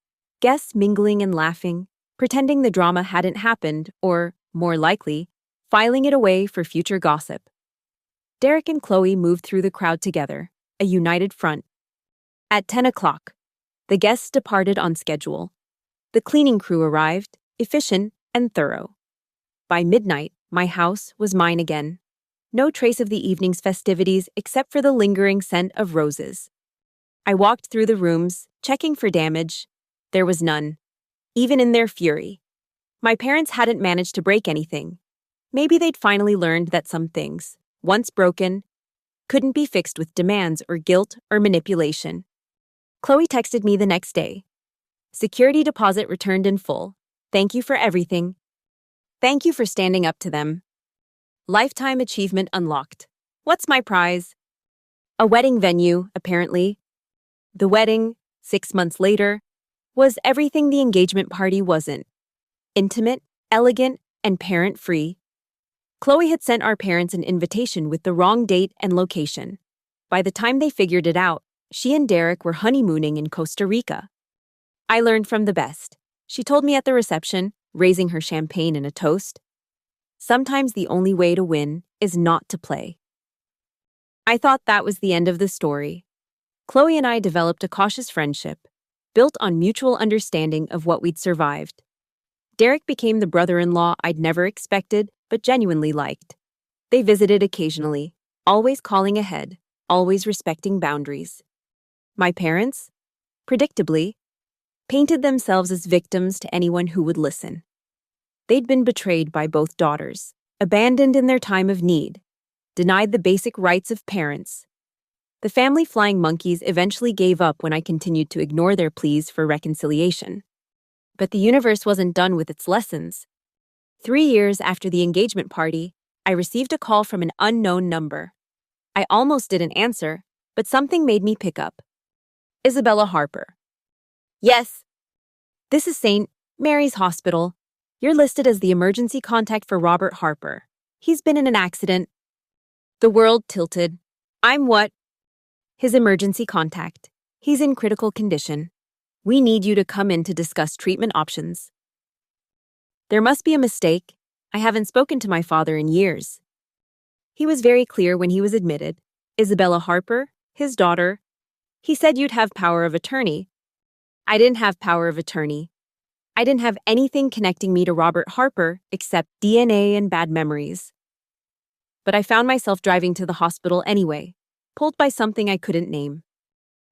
Guests mingling and laughing, pretending the drama hadn't happened, or, more likely, filing it away for future gossip. Derek and Chloe moved through the crowd together, a united front. At 10 o'clock, the guests departed on schedule. The cleaning crew arrived, efficient and thorough. By midnight, my house was mine again. No trace of the evening's festivities except for the lingering scent of roses. I walked through the rooms, checking for damage. There was none, even in their fury. My parents hadn't managed to break anything. Maybe they'd finally learned that some things, once broken, couldn't be fixed with demands or guilt or manipulation. Chloe texted me the next day. Security deposit returned in full. Thank you for everything. Thank you for standing up to them. Lifetime achievement unlocked. What's my prize? A wedding venue, apparently. The wedding, 6 months later, was everything the engagement party wasn't. Intimate, elegant, and parent-free. Chloe had sent our parents an invitation with the wrong date and location. By the time they figured it out, she and Derek were honeymooning in Costa Rica. I learned from the best. She told me at the reception, raising her champagne in a toast. Sometimes the only way to win is not to play. I thought that was the end of the story. Chloe and I developed a cautious friendship, built on mutual understanding of what we'd survived. Derek became the brother-in-law I'd never expected, but genuinely liked. They visited occasionally, always calling ahead, always respecting boundaries. My parents, predictably, painted themselves as victims to anyone who would listen. They'd been betrayed by both daughters, abandoned in their time of need, denied the basic rights of parents. The family flying monkeys eventually gave up when I continued to ignore their pleas for reconciliation. But the universe wasn't done with its lessons. 3 years after the engagement party, I received a call from an unknown number. I almost didn't answer, but something made me pick up. Isabella Harper. Yes. This is St. Mary's Hospital. You're listed as the emergency contact for Robert Harper. He's been in an accident. The world tilted. I'm what? His emergency contact. He's in critical condition. We need you to come in to discuss treatment options. There must be a mistake. I haven't spoken to my father in years. He was very clear when he was admitted. Isabella Harper, his daughter. He said you'd have power of attorney. I didn't have power of attorney. I didn't have anything connecting me to Robert Harper except DNA and bad memories. But I found myself driving to the hospital anyway, pulled by something I couldn't name.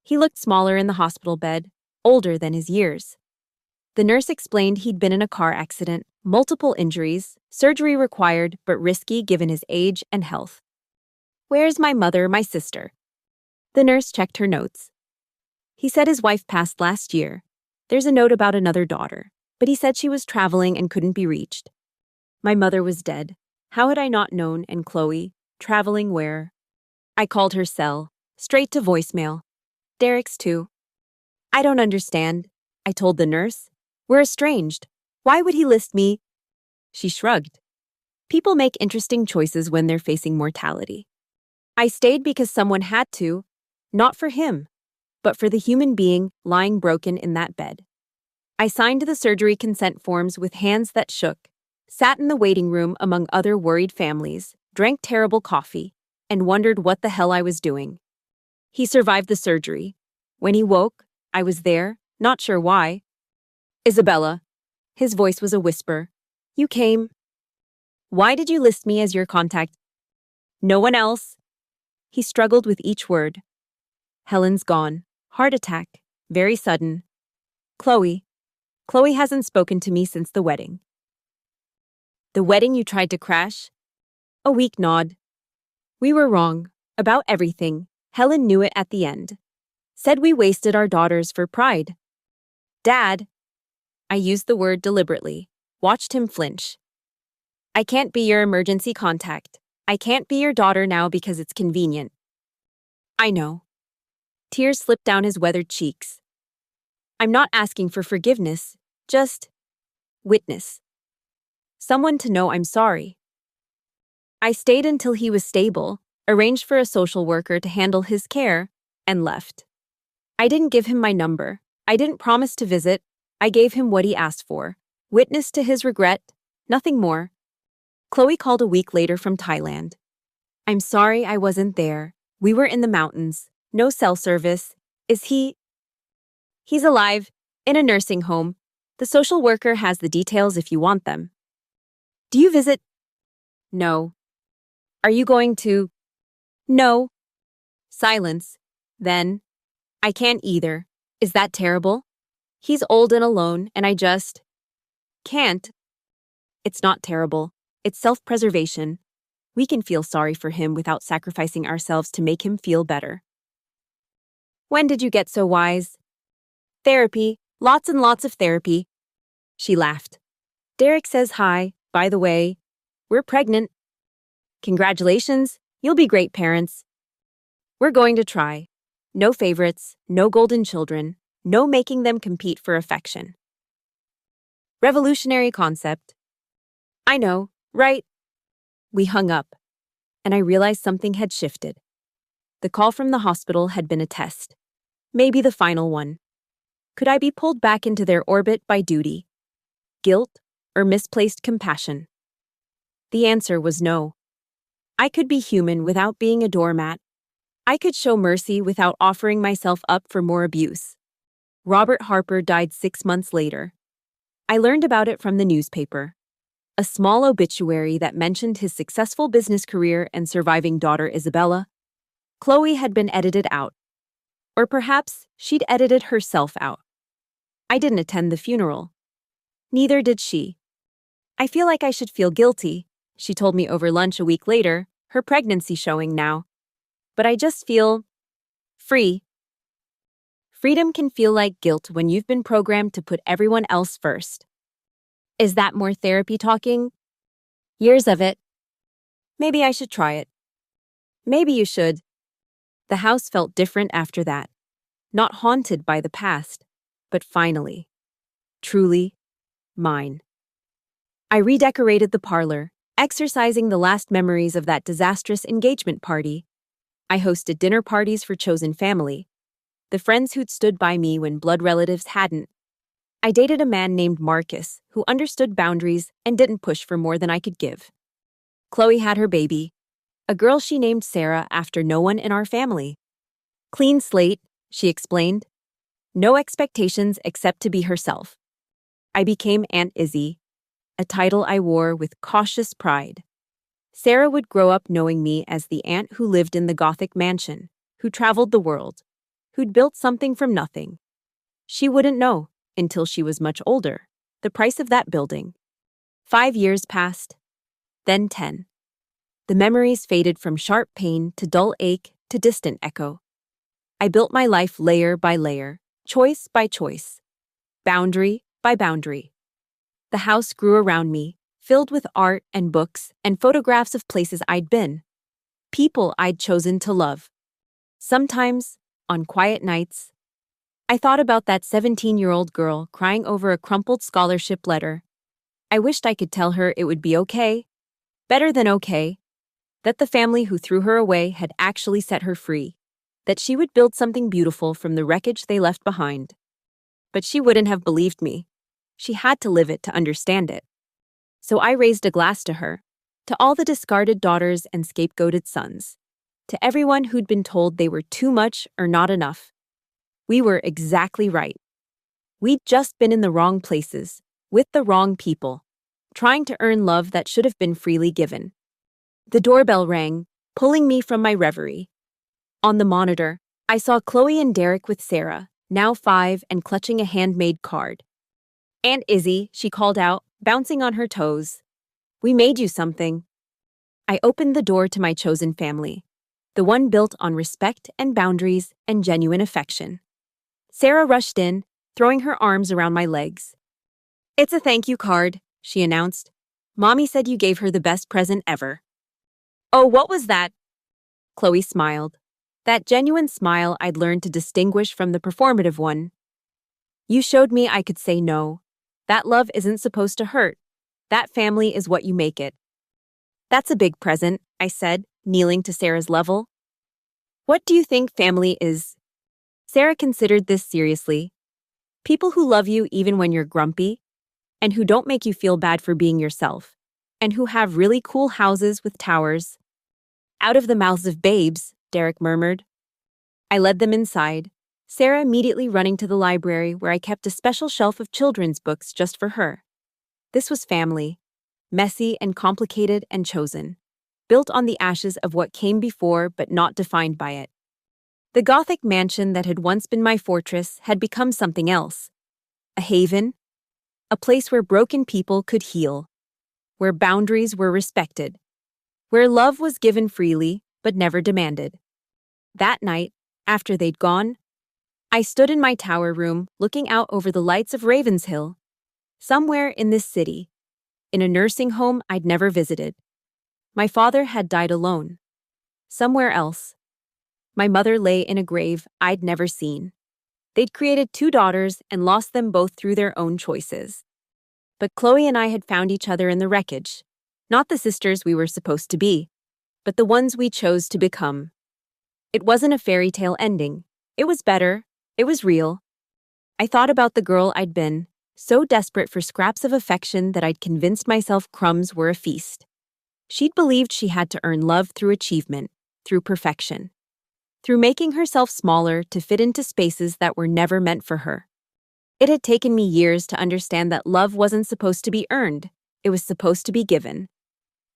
He looked smaller in the hospital bed, older than his years. The nurse explained he'd been in a car accident, multiple injuries, surgery required but risky given his age and health. Where's my mother, my sister? The nurse checked her notes. He said his wife passed last year. There's a note about another daughter, but he said she was traveling and couldn't be reached. My mother was dead. How had I not known? And Chloe, traveling where? I called her cell, straight to voicemail. Derek's too. I don't understand, I told the nurse. We're estranged. Why would he list me? She shrugged. People make interesting choices when they're facing mortality. I stayed because someone had to, not for him, but for the human being lying broken in that bed. I signed the surgery consent forms with hands that shook, sat in the waiting room among other worried families, drank terrible coffee, and wondered what the hell I was doing. He survived the surgery. When he woke, I was there, not sure why. Isabella. His voice was a whisper. You came. Why did you list me as your contact? No one else. He struggled with each word. Helen's gone. Heart attack. Very sudden. Chloe. Chloe hasn't spoken to me since the wedding. The wedding you tried to crash? A weak nod. We were wrong. About everything. Helen knew it at the end. Said we wasted our daughters for pride. Dad. I used the word deliberately. Watched him flinch. I can't be your emergency contact. I can't be your daughter now because it's convenient. I know. Tears slipped down his weathered cheeks. I'm not asking for forgiveness, just witness. Someone to know I'm sorry. I stayed until he was stable, arranged for a social worker to handle his care, and left. I didn't give him my number. I didn't promise to visit. I gave him what he asked for. Witness to his regret, nothing more. Chloe called a week later from Thailand. I'm sorry I wasn't there. We were in the mountains. No cell service. Is he? He's alive, in a nursing home. The social worker has the details if you want them. Do you visit? No. Are you going to? No. Silence. Then. I can't either. Is that terrible? He's old and alone, and I just can't. It's not terrible. It's self-preservation. We can feel sorry for him without sacrificing ourselves to make him feel better. When did you get so wise? Therapy. Lots and lots of therapy. She laughed. Derek says hi, by the way. We're pregnant. Congratulations. You'll be great parents. We're going to try. No favorites, no golden children, no making them compete for affection. Revolutionary concept. I know, right? We hung up, and I realized something had shifted. The call from the hospital had been a test. Maybe the final one. Could I be pulled back into their orbit by duty, guilt, or misplaced compassion? The answer was no. I could be human without being a doormat. I could show mercy without offering myself up for more abuse. Robert Harper died 6 months later. I learned about it from the newspaper. A small obituary that mentioned his successful business career and surviving daughter Isabella. Chloe had been edited out. Or perhaps she'd edited herself out. I didn't attend the funeral. Neither did she. I feel like I should feel guilty, she told me over lunch a week later, her pregnancy showing now. But I just feel free. Freedom can feel like guilt when you've been programmed to put everyone else first. Is that more therapy talking? Years of it. Maybe I should try it. Maybe you should. The house felt different after that. Not haunted by the past, but finally, truly, mine. I redecorated the parlor, exercising the last memories of that disastrous engagement party. I hosted dinner parties for chosen family, the friends who'd stood by me when blood relatives hadn't. I dated a man named Marcus who understood boundaries and didn't push for more than I could give. Chloe had her baby, a girl she named Sarah after no one in our family. Clean slate, she explained. No expectations except to be herself. I became Aunt Izzy, a title I wore with cautious pride. Sarah would grow up knowing me as the aunt who lived in the Gothic mansion, who traveled the world, who'd built something from nothing. She wouldn't know, until she was much older, the price of that building. 5 years passed, then 10. The memories faded from sharp pain to dull ache to distant echo. I built my life layer by layer, choice by choice, boundary by boundary. The house grew around me, filled with art and books and photographs of places I'd been, people I'd chosen to love. Sometimes, on quiet nights, I thought about that 17-year-old girl crying over a crumpled scholarship letter. I wished I could tell her it would be okay, better than okay, that the family who threw her away had actually set her free, that she would build something beautiful from the wreckage they left behind. But she wouldn't have believed me. She had to live it to understand it. So I raised a glass to her, to all the discarded daughters and scapegoated sons, to everyone who'd been told they were too much or not enough. We were exactly right. We'd just been in the wrong places, with the wrong people, trying to earn love that should have been freely given. The doorbell rang, pulling me from my reverie. On the monitor, I saw Chloe and Derek with Sarah, now 5 and clutching a handmade card. Aunt Izzy, she called out, bouncing on her toes. We made you something. I opened the door to my chosen family, the one built on respect and boundaries and genuine affection. Sarah rushed in, throwing her arms around my legs. It's a thank you card, she announced. Mommy said you gave her the best present ever. Oh, what was that? Chloe smiled. That genuine smile I'd learned to distinguish from the performative one. You showed me I could say no. That love isn't supposed to hurt. That family is what you make it. That's a big present, I said, kneeling to Sarah's level. What do you think family is? Sarah considered this seriously. People who love you even when you're grumpy, and who don't make you feel bad for being yourself, and who have really cool houses with towers. Out of the mouths of babes, Derek murmured. I led them inside, Sarah immediately running to the library where I kept a special shelf of children's books just for her. This was family, messy and complicated and chosen, built on the ashes of what came before but not defined by it. The Gothic mansion that had once been my fortress had become something else. A haven, a place where broken people could heal, where boundaries were respected, where love was given freely but never demanded. That night, after they'd gone, I stood in my tower room looking out over the lights of Ravenshill, somewhere in this city, in a nursing home I'd never visited. My father had died alone. Somewhere else. My mother lay in a grave I'd never seen. They'd created 2 daughters and lost them both through their own choices. But Chloe and I had found each other in the wreckage, not the sisters we were supposed to be, but the ones we chose to become. It wasn't a fairy tale ending. It was better. It was real. I thought about the girl I'd been, so desperate for scraps of affection that I'd convinced myself crumbs were a feast. She'd believed she had to earn love through achievement, through perfection, through making herself smaller to fit into spaces that were never meant for her. It had taken me years to understand that love wasn't supposed to be earned, it was supposed to be given.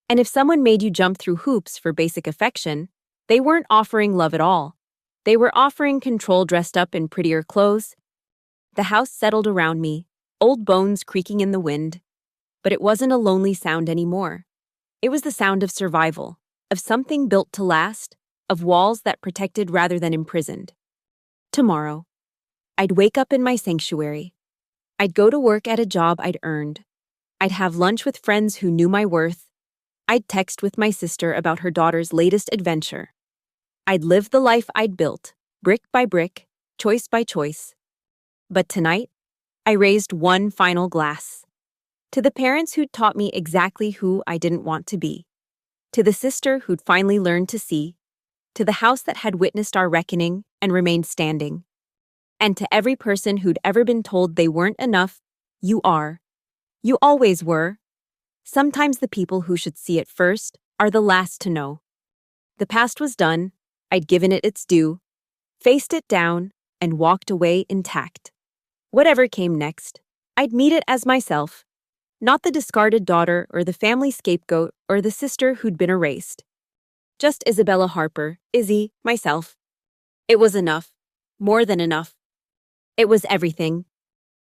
And if someone made you jump through hoops for basic affection, they weren't offering love at all. They were offering control dressed up in prettier clothes. The house settled around me, old bones creaking in the wind. But it wasn't a lonely sound anymore. It was the sound of survival, of something built to last, of walls that protected rather than imprisoned. Tomorrow, I'd wake up in my sanctuary. I'd go to work at a job I'd earned. I'd have lunch with friends who knew my worth. I'd text with my sister about her daughter's latest adventure. I'd live the life I'd built, brick by brick, choice by choice. But tonight, I raised one final glass. To the parents who'd taught me exactly who I didn't want to be. To the sister who'd finally learned to see. To the house that had witnessed our reckoning and remained standing. And to every person who'd ever been told they weren't enough, you are. You always were. Sometimes the people who should see it first are the last to know. The past was done, I'd given it its due, faced it down, and walked away intact. Whatever came next, I'd meet it as myself, not the discarded daughter or the family scapegoat or the sister who'd been erased. Just Isabella Harper, Izzy, myself. It was enough. More than enough. It was everything.